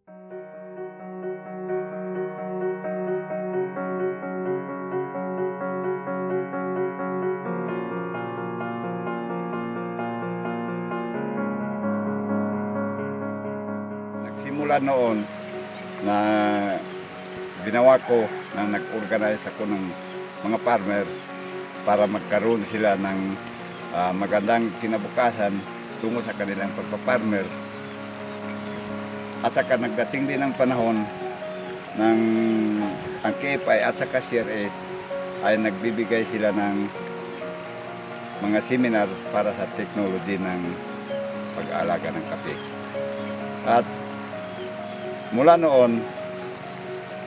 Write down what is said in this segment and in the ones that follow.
Nagsimula noon na ginawa ko na nag-organize ako ng mga farmer para magkaroon sila ng magandang kinabukasan tungo sa kanilang pagpa-farmer. At saka nagdating din ang panahon ng ang KFI at saka CRS ay nagbibigay sila ng mga seminar para sa technology ng pag-aalaga ng kape. At mula noon,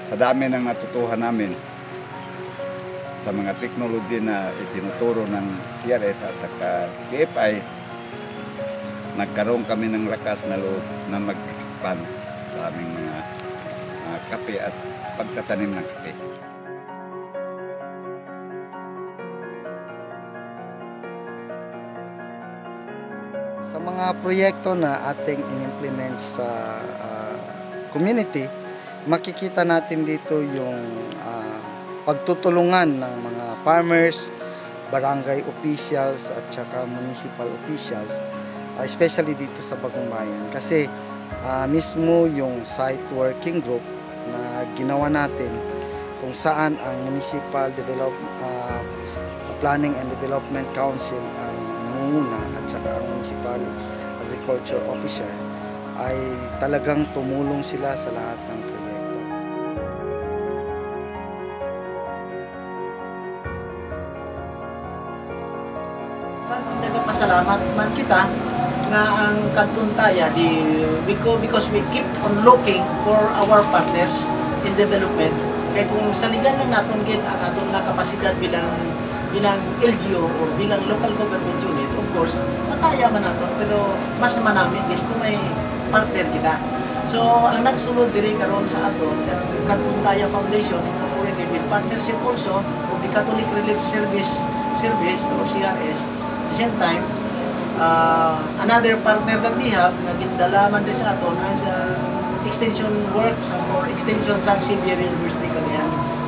sa dami ng natutuhan namin sa mga technology na itinuturo ng CRS at saka KFI, nagkaroon kami ng lakas na loob na mag-expand sa aming mga kape at pagtatanim ng kape. Sa mga proyekto na ating in-implement sa community, makikita natin dito yung pagtutulungan ng mga farmers, barangay officials at saka municipal officials, especially dito sa Bagong Bayan. Kasi mismo yung site working group na ginawa natin kung saan ang Municipal Planning and Development Council ang nangunguna at saka ang Municipal Agriculture Officer ay talagang tumulong sila sa lahat ng proyekto. Nagpasalamat man kita nga ang Kantuntaya because we keep on looking for our partners in development. Kaya kung saligan lang natin ang aton nga kapasidad bilang LGU o bilang local government unit, of course, makaya man natin, pero mas manamit din kung may partner kita. So, ang nagsulod diri karon sa aton, Kantuntaya Foundation, incorporated with partnership also of the Catholic Relief Service or CRS. At the same time, another partner that we have, na gindalaman din sa aton, ang extension work or extension sa Xavier University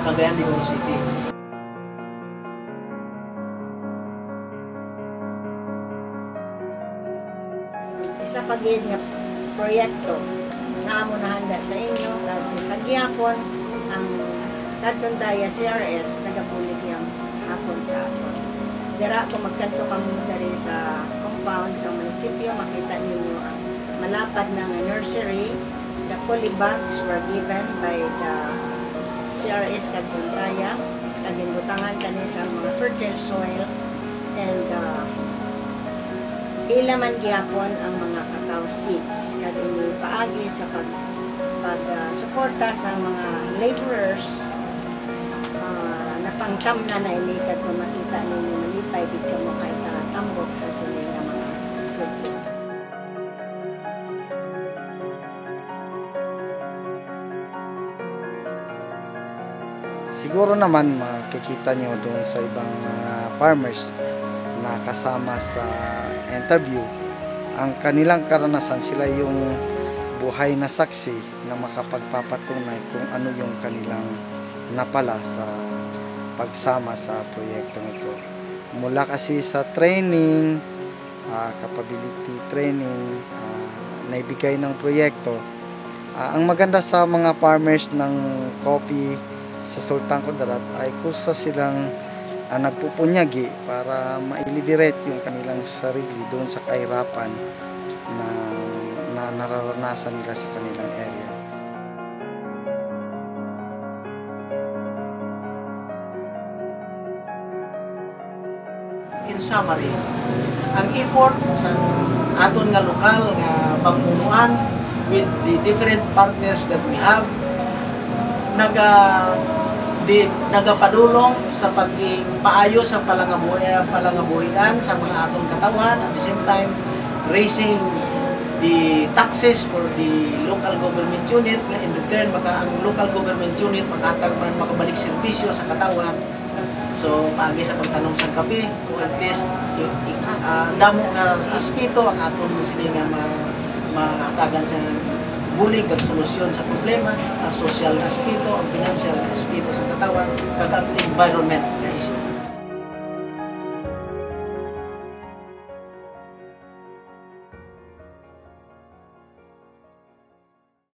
Cagayan de Oro City. Isa pagid nga proyekto na amo nahanda sa inyo kag sa gihapon ang Kantuntaya CRS nagabulig yang hapon sa aton. Dira ko magkanto kami diri sa compound sa munisipyo, makita ninyo ang malapad na nursery. The polybags were given by the CRS Kantuntaya kag ginbutangan kani sa mga fertile soil and ila man gihapon ang mga cacao seeds kag ini paagi sa suporta sa mga laborers na pangkamna na ini kag makita ninyo malipay bid kamo kay tambok sa sila nga mga seedlings. Siguro naman makikita nyo doon sa ibang farmers na kasama sa interview, ang kanilang karanasan, sila yung buhay na saksi na makapagpapatunay kung ano yung kanilang napala sa pagsama sa proyektong ito. Mula kasi sa training, capability training na ibigay ng proyekto, ang maganda sa mga farmers ng coffee sa Sultan Kudarat ay kusa silang nagpupunyagi para ma-liberate yung kanilang sarili doon sa kahirapan na nararanasan nila sa kanilang area. In summary, ang effort sa aton nga lokal nga pamunuan with the different partners that we have nagapadulong sa pagpaayo sa palangabuhian sa mga atong katawan, at the same time raising the taxes for the local government unit, na in return ang local government unit makabalik serbisyo sa katawan. So paagi sa pagtanom sa kape, kung at least damo nga aspito ang aton sila nga mahatagan sa bulig kag solusyon sa problema, ang social na aspeto, ang financial na aspeto sa katawan, kag ang environment na isyu.